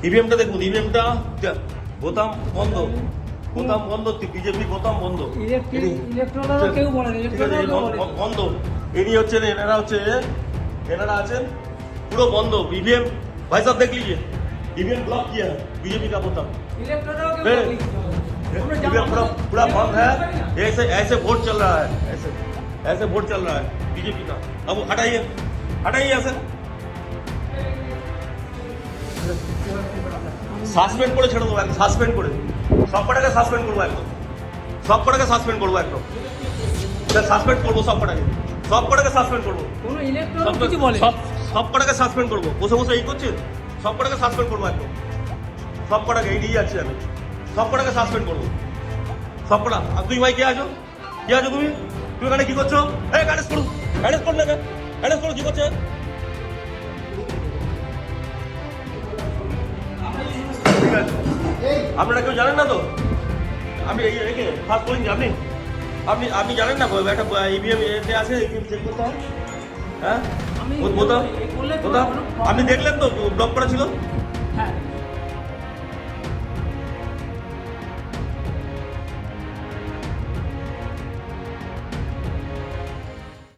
ইভিএমটা দেখুন, ইভিএমটা বোতাম বন্ধ, বোতাম বন্ধ, বিজেপি বোতাম বন্ধ, কেউ বলে না, ঠিক আছে, বন্ধ। ইনি হচ্ছেন, এনারা আছেন পুরো বন্ধ ईवीएम। भाई साहब देख लीजिए ईवीएम ब्लॉक किया है बीजेपी का बोतम, ईवीएम पूरा बंद है। ऐसे ऐसे वोट चल रहा है, ऐसे ऐसे वोट चल रहा है बीजेपी का। अब हटाइए, हटाइए ऐसे সাসপেন্ড করে ছেড়ে দেবো, একদম সাসপেন্ড করে সব কটাকে সাসপেন্ড করবো, একদম সব কটাকে সাসপেন্ড করবো, একদম সাসপেন্ড করবো, সব কটাকে সাসপেন্ড করবো, কোনো ইলেকট্রন কিছু বলে সব কটাকে সাসপেন্ড করবো। বসে বসে এই করছে, সব কটাকে সাসপেন্ড করবো, একদম সব কটাকে এই দিয়ে যাচ্ছি আমি, সব কটাকে সাসপেন্ড করবো, সব কটা। আর তুমি ভাই কে আছো, কে আছো তুমি? তুমি এখানে কি করছো? এই অ্যারেস্ট করো, অ্যারেস্ট করো না, অ্যারেস্ট করো, কি করছে? ঠিক আছে, আপনারা কেউ জানেন না তো? আমি এই রেখে ফার্স্ট বলিনি আপনি, আপনি জানেন না একটা ইভিএম এতে আছে, ইভিএম চেক করতে হয়। হ্যাঁ, বোতাম, আপনি দেখলেন তো ব্লক করা ছিল?